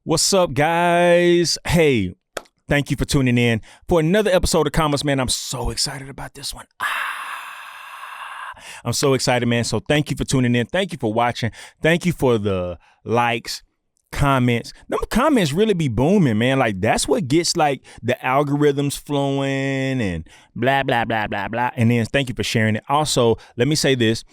What's up, guys? Hey, thank you for tuning in for another episode of Commas, man. I'm so excited about this one. I'm so excited, man. So thank you for tuning in. Thank you for watching. Thank you for the likes, comments. Them comments really be booming, man. Like, that's what gets like the algorithms flowing and blah, blah, blah, blah, blah. And then thank you for sharing it. Also, let me say this.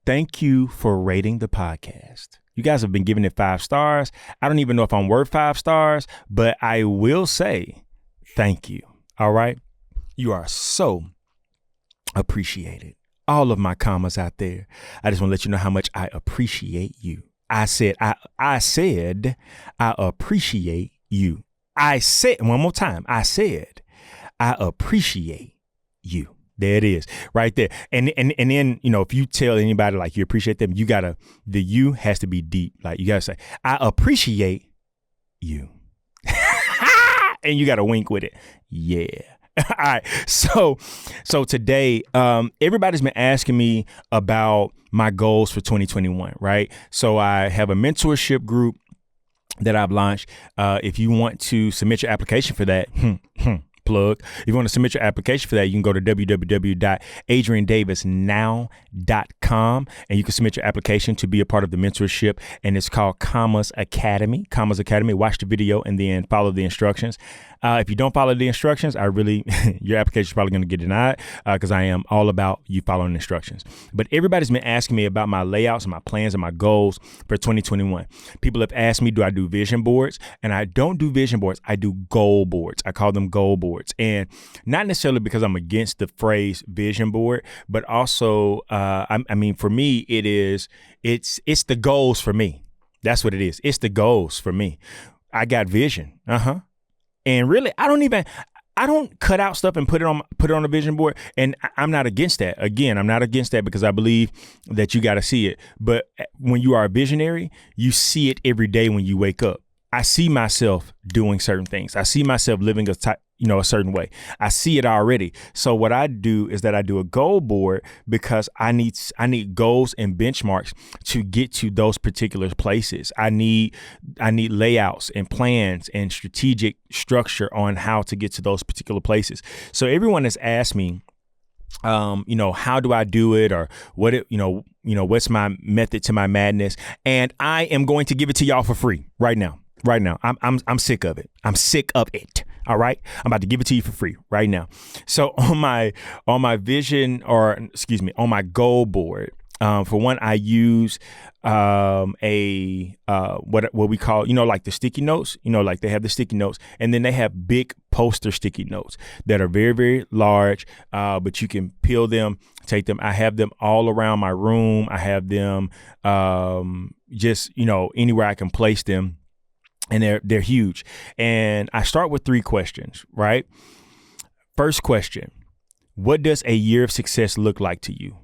Thank you for rating the podcast. You guys have been giving it 5 stars. I don't even know if I'm worth 5 stars, but I will say thank you. All right. You are so appreciated. All of my commas out there. I just want to let you know how much I appreciate you. I said I appreciate you. I said one more time. I said I appreciate you. There it is right there. And then, you know, if you tell anybody like you appreciate them, the you has to be deep. Like you got to say, I appreciate you. And you got to wink with it. Yeah. All right. So today, everybody's been asking me about my goals for 2021. Right. So I have a mentorship group that I've launched. If you want to submit your application for that, plug. If you want to submit your application for that, you can go to www.adriandavisnow.com and you can submit your application to be a part of the mentorship. And it's called Commas Academy. Commas Academy. Watch the video and then follow the instructions. If you don't follow the instructions, your application is probably going to get denied because I am all about you following instructions. But everybody's been asking me about my layouts and my plans and my goals for 2021. People have asked me, do I do vision boards? And I don't do vision boards. I do goal boards. I call them goal boards. And not necessarily because I'm against the phrase vision board, but also, for me, it's the goals for me. That's what it is. It's the goals for me. I got vision. And really, I don't cut out stuff and put it on a vision board. And I'm not against that. Again, I'm not against that because I believe that you got to see it. But when you are a visionary, you see it every day when you wake up. I see myself doing certain things. I see myself living a certain way. I see it already. So what I do is that I do a goal board because I need goals and benchmarks to get to those particular places. I need layouts and plans and strategic structure on how to get to those particular places. So everyone has asked me, how do I do it, or what's my method to my madness? And I am going to give it to y'all for free right now. Right now, I'm sick of it. I'm sick of it. All right. I'm about to give it to you for free right now. So on my vision, on my goal board, for one, I use what we call, like the sticky notes, like they have the sticky notes, and then they have big poster sticky notes that are very, very large, but you can peel them, take them. I have them all around my room. I have them just, anywhere I can place them. And they're huge. And I start with 3 questions, right? First question, what does a year of success look like to you?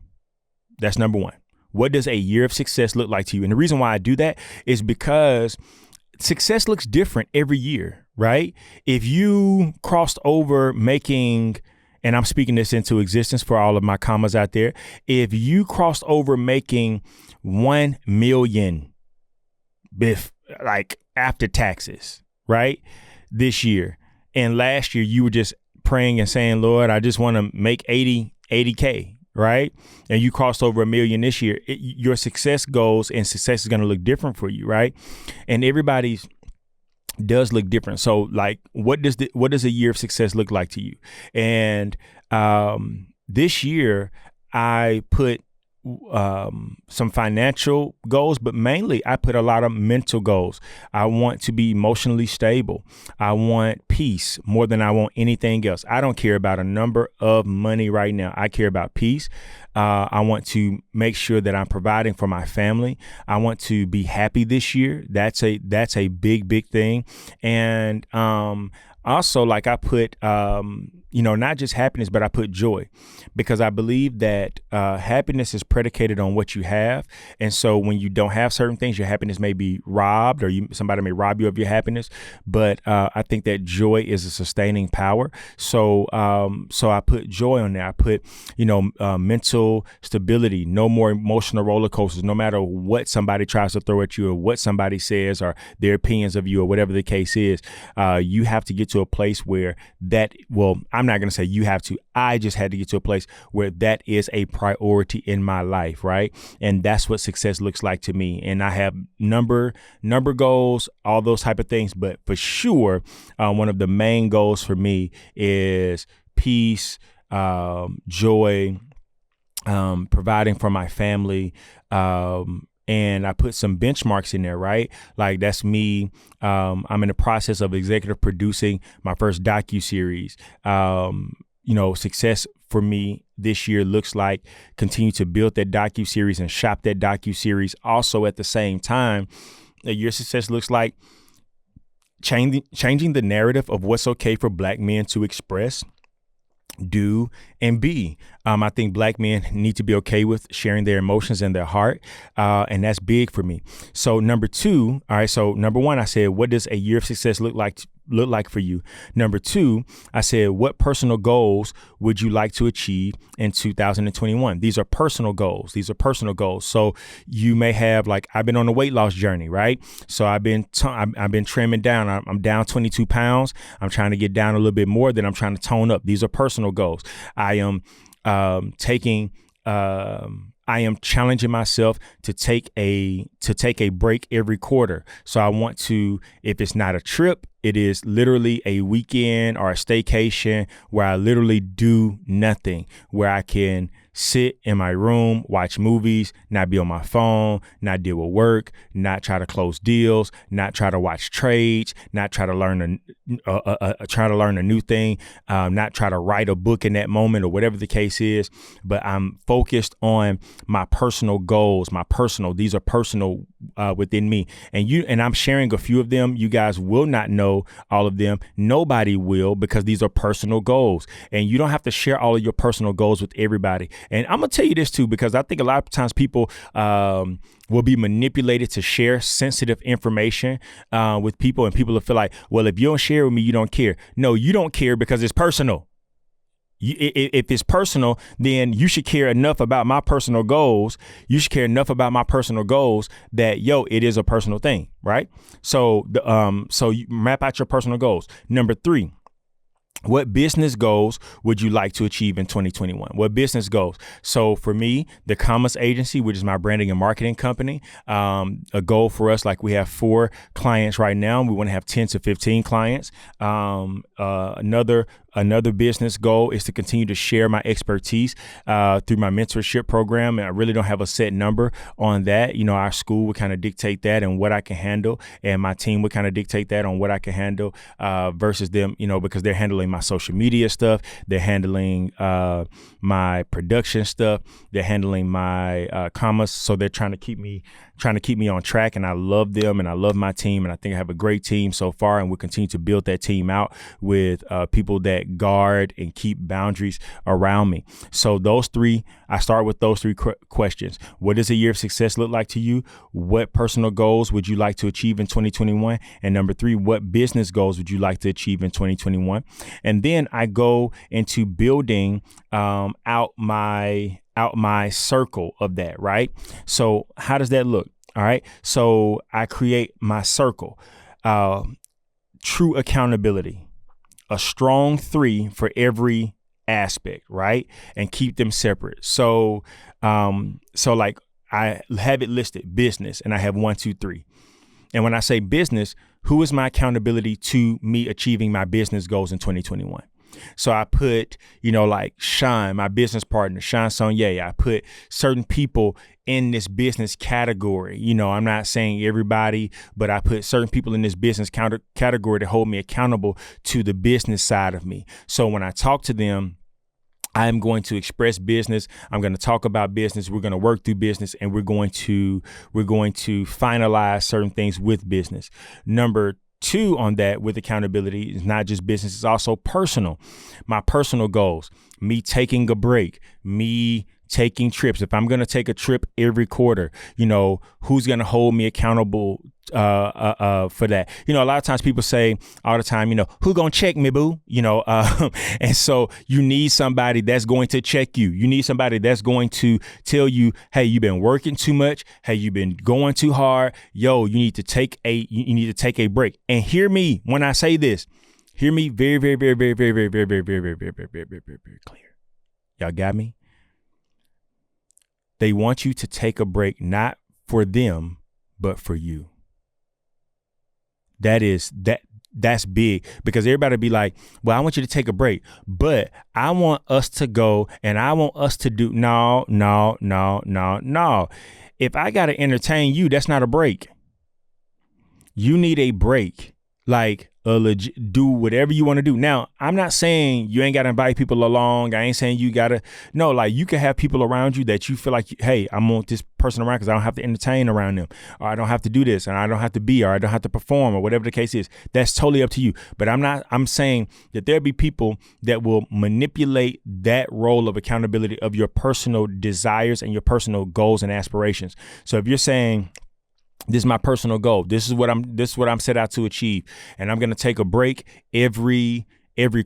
That's number 1. What does a year of success look like to you? And the reason why I do that is because success looks different every year, right? If you crossed over making, and I'm speaking this into existence for all of my commas out there, if you crossed over making 1 million after taxes, right, this year, and last year you were just praying and saying, Lord, I just want to make 80K, right? And you crossed over 1 million this year, your success goals and success is going to look different for you, right? And everybody's does look different. So like, what does a year of success look like to you? And this year I put some financial goals, but mainly I put a lot of mental goals. I want to be emotionally stable. I want peace more than I want anything else. I don't care about a number of money right now. I care about peace. I want to make sure that I'm providing for my family. I want to be happy this year. That's a big thing. And Also, like I put, not just happiness, but I put joy, because I believe that happiness is predicated on what you have. And so when you don't have certain things, your happiness may be robbed, or somebody may rob you of your happiness. But I think that joy is a sustaining power. So I put joy on there. I put, mental stability, no more emotional roller coasters, no matter what somebody tries to throw at you or what somebody says or their opinions of you or whatever the case is. You have to get to a place where I'm not going to say you have to. I just had to get to a place where that is a priority in my life, right? And that's what success looks like to me. And I have number goals, all those type of things. But for sure, one of the main goals for me is peace, joy, providing for my family, and I put some benchmarks in there, right? Like that's me. I'm in the process of executive producing my first docuseries. Success for me this year looks like continue to build that docuseries and shop that docuseries. Also, at the same time, your success looks like changing the narrative of what's okay for Black men to express, do, and be. I think Black men need to be okay with sharing their emotions and their heart. And that's big for me. So number two, all right. So number one, I said, what does a year of success look like for you? Number two, I said, what personal goals would you like to achieve in 2021? These are personal goals. So you may have, like, I've been on a weight loss journey, right? So I've been trimming down. I'm down 22 pounds. I'm trying to get down a little bit more. Then I'm trying to tone up. These are personal goals. I am I am challenging myself to take a break every quarter. So I want to, if it's not a trip, it is literally a weekend or a staycation where I literally do nothing, where I can sit in my room, watch movies, not be on my phone, not deal with work, not try to close deals, not try to watch trades, not try to learn a new thing, not try to write a book in that moment or whatever the case is. But I'm focused on my personal goals, these are personal within me. And I'm sharing a few of them. You guys will not know all of them. Nobody will, because these are personal goals. And you don't have to share all of your personal goals with everybody. And I'm going to tell you this too, because I think a lot of times people will be manipulated to share sensitive information with people, and people will feel like, well, if you don't share with me, you don't care. No, you don't care because it's personal. If it's personal, then you should care enough about my personal goals. You should care enough about my personal goals that, it is a personal thing, right? So you map out your personal goals. Number three, what business goals would you like to achieve in 2021? What business goals? So for me, the Commerce Agency, which is my branding and marketing company, a goal for us, like we have 4 clients right now. We want to have 10 to 15 clients. Another business goal is to continue to share my expertise through my mentorship program. And I really don't have a set number on that. Our school would kind of dictate that and what I can handle. And my team would kind of dictate that on what I can handle versus them, because they're handling my social media stuff. They're handling my production stuff. They're handling my commerce. So they're trying to keep me on track. And I love them and I love my team. And I think I have a great team so far. And we'll continue to build that team out with people that guard and keep boundaries around me. So I start with those 3 questions. What does a year of success look like to you? What personal goals would you like to achieve in 2021? And number 3, what business goals would you like to achieve in 2021? And then I go into building out my circle of that, right? So how does that look? All right. So I create my circle, true accountability, a strong 3 for every aspect, right? And keep them separate. So like I have it listed business, and I have 1, 2, 3. And when I say business, who is my accountability to me achieving my business goals in 2021? So I put, like Sean, my business partner, Sean Sonye. I put certain people in this business category. I'm not saying everybody, but I put certain people in this business category to hold me accountable to the business side of me. So when I talk to them, I'm going to express business. I'm going to talk about business. We're going to work through business, and we're going to finalize certain things with business. Number Two, on that with accountability is not just business, it's also personal. My personal goals, me taking a break, me taking trips. If I'm going to take a trip every quarter, who's going to hold me accountable for that? A lot of times people say all the time, who gonna check me, boo? And so you need somebody that's going to check you. You need somebody that's going to tell you, hey, you've been working too much. Hey, you've been going too hard. Yo, you need to take a break. And hear me when I say this. Hear me very, very, very, very, very, very, very, very, very, very, very, very, very, very, very clear. Y'all got me? They want you to take a break, not for them, but for you. That's big, because everybody be like, well, I want you to take a break, but I want us to go and I want us to do. No. If I got to entertain you, that's not a break. You need a break. Like, do whatever you want to do. Now, I'm not saying you ain't got to invite people along. I ain't saying you got to. No, like, you can have people around you that you feel like, hey, I want this person around because I don't have to entertain around them, or I don't have to do this, and I don't have to be, or I don't have to perform, or whatever the case is. That's totally up to you. But I'm saying that there'll be people that will manipulate that role of accountability of your personal desires and your personal goals and aspirations. So if you're saying, this is my personal goal, this is what I'm set out to achieve, and I'm going to take a break every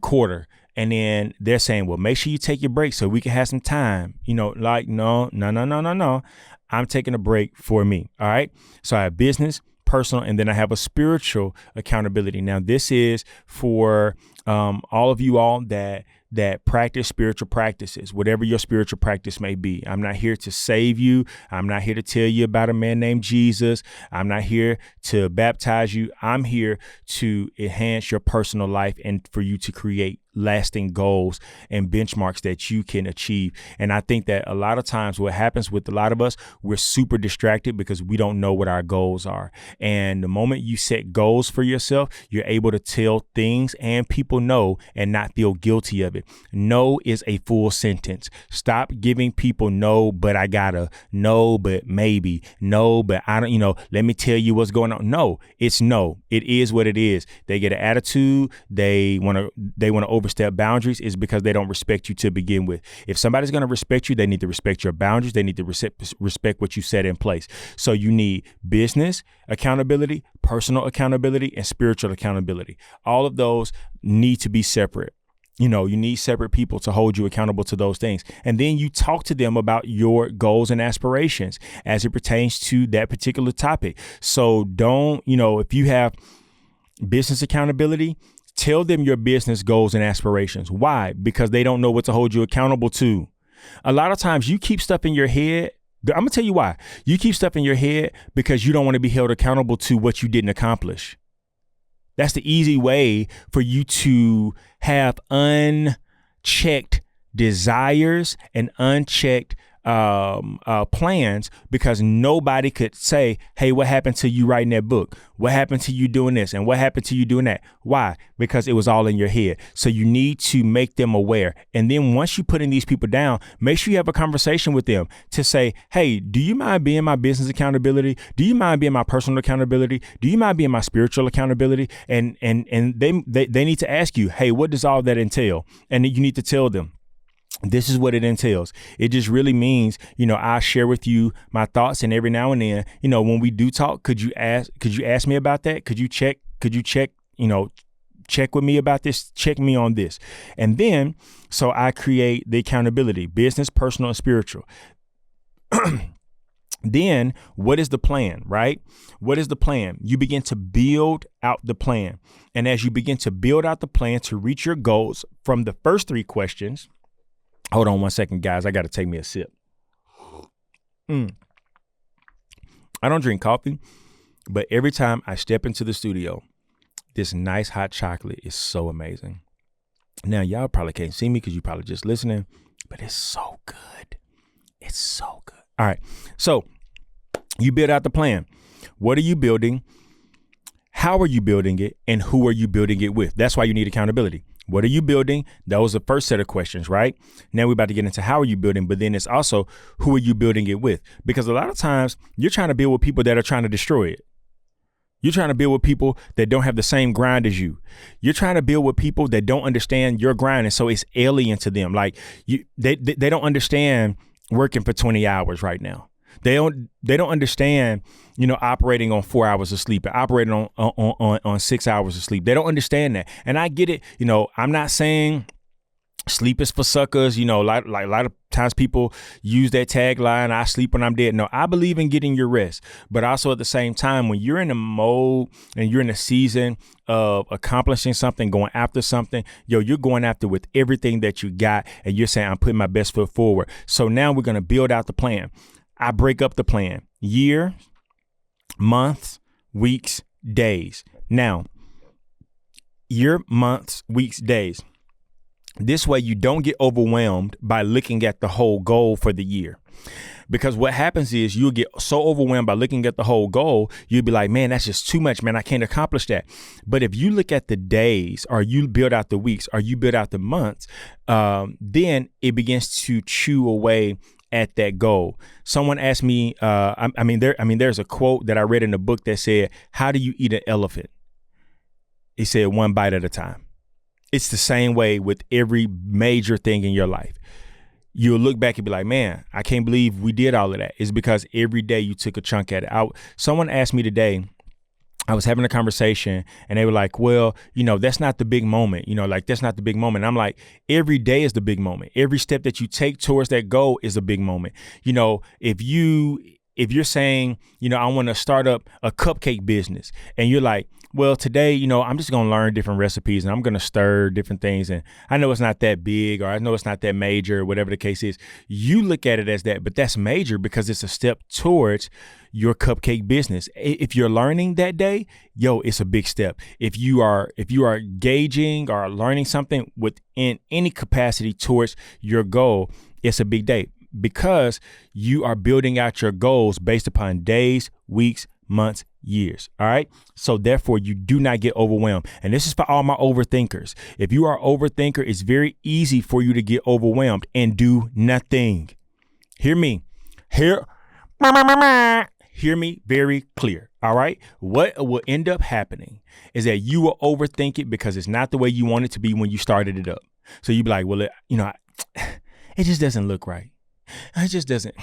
quarter. And then they're saying, well, make sure you take your break so we can have some time. Like, no. I'm taking a break for me. All right. So I have business, personal, and then I have a spiritual accountability. Now, this is for all of you all that practice spiritual practices, whatever your spiritual practice may be. I'm not here to save you. I'm not here to tell you about a man named Jesus. I'm not here to baptize you. I'm here to enhance your personal life and for you to create lasting goals and benchmarks that you can achieve. And I think that a lot of times what happens with a lot of us, we're super distracted because we don't know what our goals are. And the moment you set goals for yourself, you're able to tell things and people no and not feel guilty of it. No is a full sentence. Stop giving people no, but I gotta, no, but maybe, no, but I don't, let me tell you what's going on. No, it's no. It is what it is. They get an attitude. They want to overstep boundaries is because they don't respect you to begin with. If somebody's going to respect you, they need to respect your boundaries. They need to respect what you set in place. So you need business accountability, personal accountability, and spiritual accountability. All of those need to be separate. You need separate people to hold you accountable to those things. And then you talk to them about your goals and aspirations as it pertains to that particular topic. So don't, if you have business accountability, tell them your business goals and aspirations. Why? Because they don't know what to hold you accountable to. A lot of times you keep stuff in your head. I'm going to tell you why. You keep stuff in your head because you don't want to be held accountable to what you didn't accomplish. That's the easy way for you to have unchecked desires and unchecked plans, because nobody could say, hey, what happened to you writing that book? What happened to you doing this? And what happened to you doing that? Why? Because it was all in your head. So you need to make them aware. And then once you putting these people down, make sure you have a conversation with them to say, hey, do you mind being my business accountability? Do you mind being my personal accountability? Do you mind being my spiritual accountability? And they need to ask you, hey, what does all that entail? And you need to tell them, this is what it entails. It just really means, I share with you my thoughts, and every now and then, when we do talk, could you ask me about that? Could you check, check with me about this, check me on this. And then, so I create the accountability, business, personal, and spiritual. Then what is the plan, right? What is the plan? You begin to build out the plan. And as you begin to build out the plan to reach your goals from the first three questions, hold on one second, guys. I got to take me a sip. I don't drink coffee, but every time I step into the studio, this nice hot chocolate is so amazing. Now, y'all probably can't see me because you're probably just listening, but it's so good. It's so good. All right. So you build out the plan. What are you building? How are you building it? And who are you building it with? That's why you need accountability. What are you building? That was the first set of questions, right? Now we're about to get into how are you building, but then it's also who are you building it with? Because a lot of times you're trying to build with people that are trying to destroy it. You're trying to build with people that don't have the same grind as you. You're trying to build with people that don't understand your grind. And so it's alien to them. Like they don't understand working for 20 hours right now. They don't understand, operating on 4 hours of sleep and operating on 6 hours of sleep. They don't understand that. And I get it. I'm not saying sleep is for suckers. Like a lot of times people use that tagline, I sleep when I'm dead. No, I believe in getting your rest. But also at the same time, when you're in a mode and you're in a season of accomplishing something, going after something, you're going after with everything that you got. And you're saying, I'm putting my best foot forward. So now we're going to build out the plan. I break up the plan: year, months, weeks, days. Now, year, months, weeks, days. This way you don't get overwhelmed by looking at the whole goal for the year. Because what happens is you'll get so overwhelmed by looking at the whole goal, you'll be like, man, that's just too much, man. I can't accomplish that. But if you look at the days, or you build out the weeks, or you build out the months, then it begins to chew away at that goal. Someone asked me, there's a quote that I read in a book that said, how do you eat an elephant? He said, one bite at a time. It's the same way with every major thing in your life. You'll look back and be like, man, I can't believe we did all of that. It's because every day you took a chunk at it. Someone asked me today, I was having a conversation and they were like, well, that's not the big moment. That's not the big moment. I'm like, every day is the big moment. Every step that you take towards that goal is a big moment. If you're saying, I want to start up a cupcake business, and you're like, well, today, I'm just going to learn different recipes and I'm going to stir different things. And I know it's not that big, or I know it's not that major, or whatever the case is. You look at it as that, but that's major because it's a step towards your cupcake business. If you're learning that day, it's a big step. If you are gauging or learning something within any capacity towards your goal, it's a big day because you are building out your goals based upon days, weeks, months, years. All right. So therefore, you do not get overwhelmed. And this is for all my overthinkers. If you are an overthinker, it's very easy for you to get overwhelmed and do nothing. Hear me. Hear me very clear. All right. What will end up happening is that you will overthink it because it's not the way you want it to be when you started it up. So you be like, well, it just doesn't look right. It just doesn't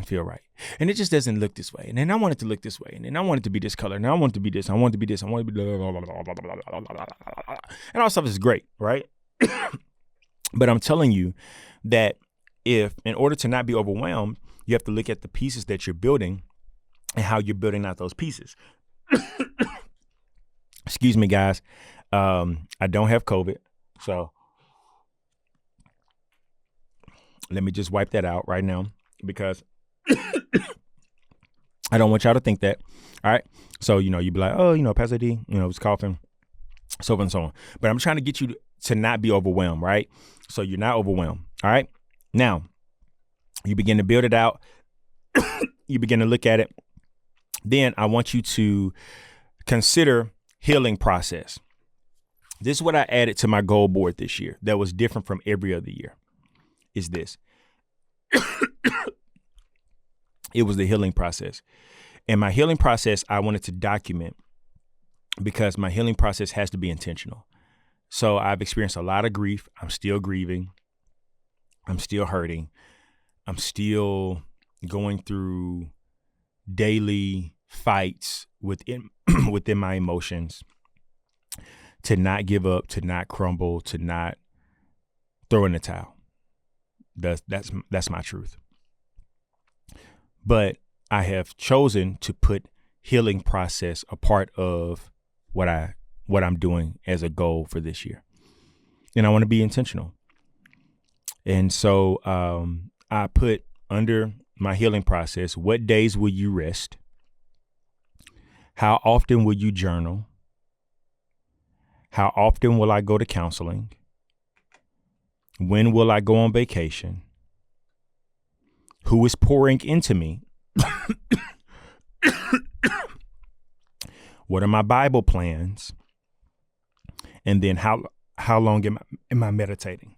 feel right. And it just doesn't look this way. And then I want it to look this way. And then I want it to be this color. And I want it to be this. I want it to be this. I want it to be blah, blah, blah, blah, blah, blah, blah, blah. And all stuff is great, right? But I'm telling you that if, in order to not be overwhelmed, you have to look at the pieces that you're building and how you're building out those pieces. Excuse me, guys. I don't have COVID. So let me just wipe that out right now because I don't want y'all to think that. All right. So, you'd be like, oh, Pastor D, was coughing, so on and so on. But I'm trying to get you to not be overwhelmed, right? So you're not overwhelmed. All right. Now, you begin to build it out. You begin to look at it. Then I want you to consider healing process. This is what I added to my goal board this year that was different from every other year. Is this. It was the healing process. And my healing process, I wanted to document because my healing process has to be intentional. So I've experienced a lot of grief. I'm still grieving. I'm still hurting. I'm still going through daily fights within my emotions to not give up, to not crumble, to not throw in the towel. That's my truth. But I have chosen to put healing process a part of what I'm doing as a goal for this year. And I want to be intentional. And so I put under my healing process, what days will you rest? How often will you journal? How often will I go to counseling? When will I go on vacation? Who is pouring into me? What are my Bible plans? And then how long am I meditating?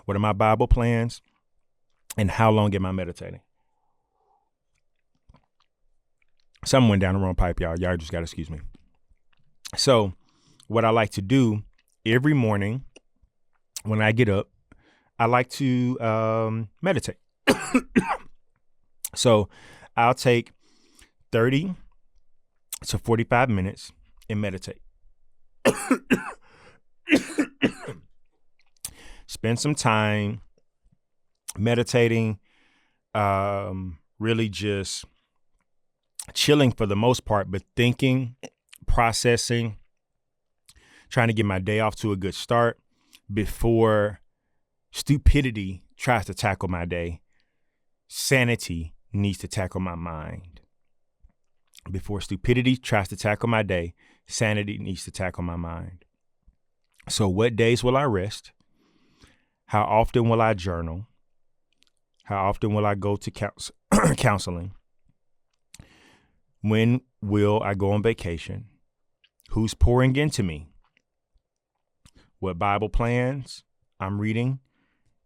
What are my Bible plans? And how long am I meditating? Something went down the wrong pipe, y'all. Y'all just got to excuse me. So what I like to do every morning when I get up, I like to meditate. So I'll take 30 to 45 minutes and meditate. Spend some time meditating, really just chilling for the most part, but thinking, processing, trying to get my day off to a good start before stupidity tries to tackle my day. Sanity needs to tackle my mind. Before stupidity tries to tackle my day, sanity needs to tackle my mind. So what days will I rest? How often will I journal? How often will I go to counseling? When will I go on vacation? Who's pouring into me? What Bible plans I'm reading?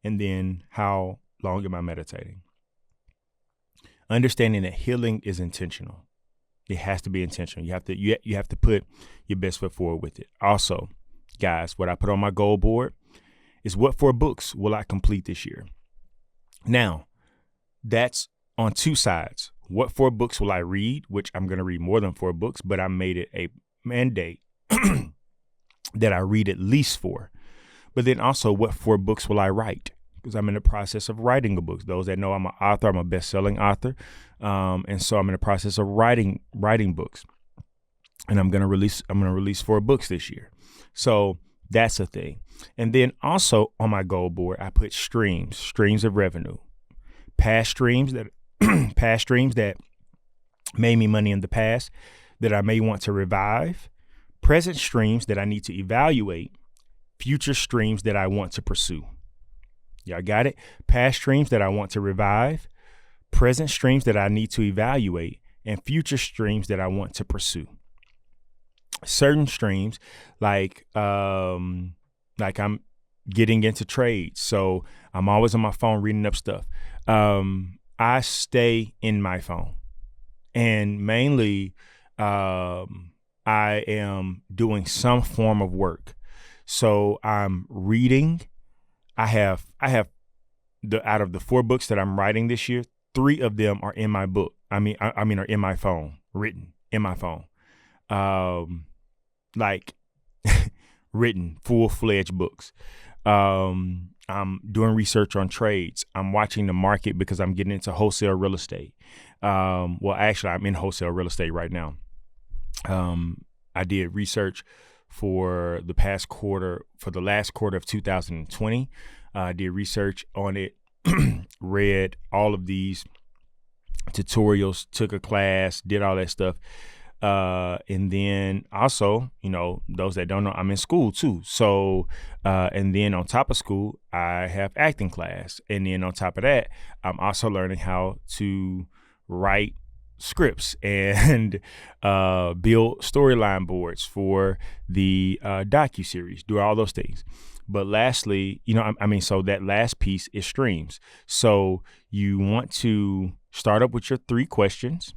And then how long am I meditating? Understanding that healing is intentional. It has to be intentional. You have to put your best foot forward with it. Also, guys, what I put on my goal board is what 4 books will I complete this year? Now, that's on 2 sides. What 4 books will I read? Which I'm going to read more than 4 books, but I made it a mandate that I read at least 4. But then also, what 4 books will I write? Because I'm in the process of writing a book. Those that know I'm an author, I'm a best-selling author. And so I'm in the process of writing books. And I'm going to release 4 books this year. So that's a thing. And then also on my goal board, I put streams of revenue, past streams that made me money in the past that I may want to revive, present streams that I need to evaluate, future streams that I want to pursue. Y'all got it? Past streams that I want to revive, present streams that I need to evaluate, and future streams that I want to pursue. Certain streams, like I'm getting into trades, so I'm always on my phone reading up stuff. I stay in my phone, and mainly I am doing some form of work. So I'm reading. I have out of the 4 books that I'm writing this year, 3 of them are in my book. I mean, are in my phone, written in my phone. Written full-fledged books. I'm doing research on trades. I'm watching the market because I'm getting into wholesale real estate. Actually, I'm in wholesale real estate right now. I did research for the last quarter of 2020. I did research on it, read all of these tutorials, took a class, did all that stuff. And then also, those that don't know, I'm in school too. So, and then on top of school, I have acting class. And then on top of that, I'm also learning how to write scripts and build storyline boards for the docuseries, do all those things. But lastly, so that last piece is streams. So you want to start up with your 3 questions,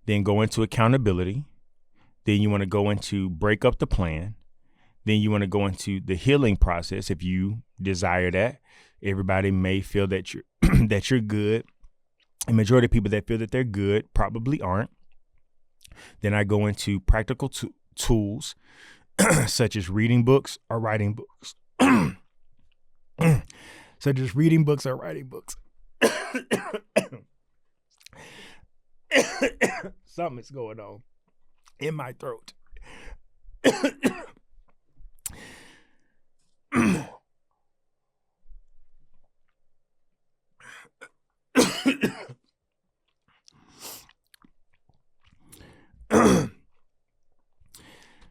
then go into accountability. Then you want to go into break up the plan. Then you want to go into the healing process if you desire that. Everybody may feel that you're that you're good. The majority of people that feel that they're good probably aren't. Then I go into practical tools such as reading books or writing books. Such as reading books or writing books. Something's going on in my throat.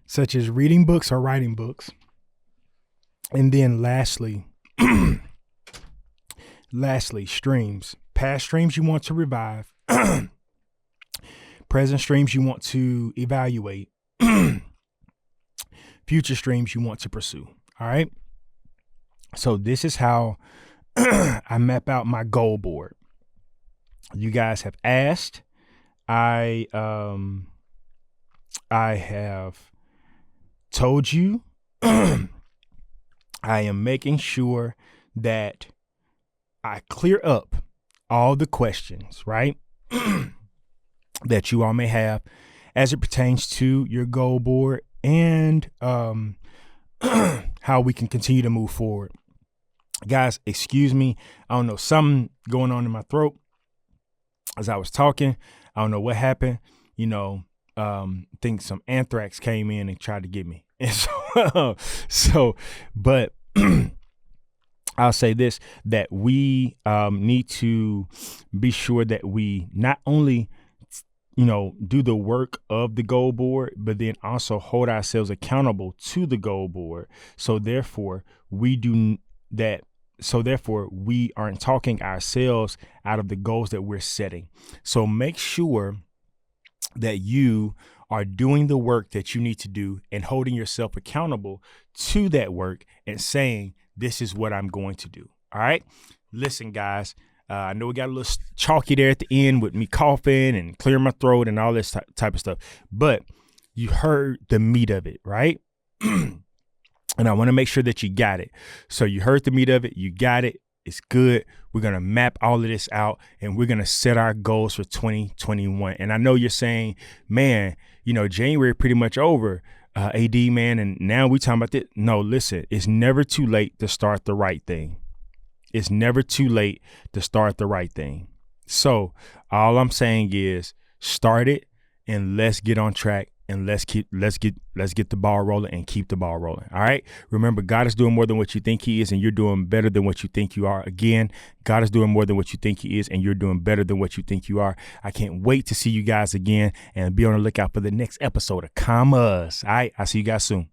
Such as reading books or writing books. And then lastly, streams. Past streams you want to revive. Present streams you want to evaluate. Future streams you want to pursue. All right. So this is how I map out my goal board. You guys have asked. I have told you. I am making sure that I clear up all the questions, right? That you all may have as it pertains to your goal board and how we can continue to move forward. Guys, excuse me. I don't know, something going on in my throat as I was talking. I don't know what happened. Think some anthrax came in and tried to get me. And but I'll say this, that we need to be sure that we not only, do the work of the goal board, but then also hold ourselves accountable to the goal board. So therefore, we aren't talking ourselves out of the goals that we're setting. So make sure that you are doing the work that you need to do and holding yourself accountable to that work and saying, this is what I'm going to do. All right. Listen, guys, I know we got a little chalky there at the end with me coughing and clearing my throat and all this type of stuff, but you heard the meat of it, right? And I want to make sure that you got it. So you heard the meat of it. You got it. It's good. We're going to map all of this out and we're going to set our goals for 2021. And I know you're saying, man, January pretty much over, AD, man. And now we talking about this. No, listen, it's never too late to start the right thing. It's never too late to start the right thing. So all I'm saying is start it and let's get on track. And let's get the ball rolling and keep the ball rolling. All right. Remember, God is doing more than what you think he is, and you're doing better than what you think you are. Again, God is doing more than what you think he is, and you're doing better than what you think you are. I can't wait to see you guys again and be on the lookout for the next episode of Commas. All right. I'll see you guys soon.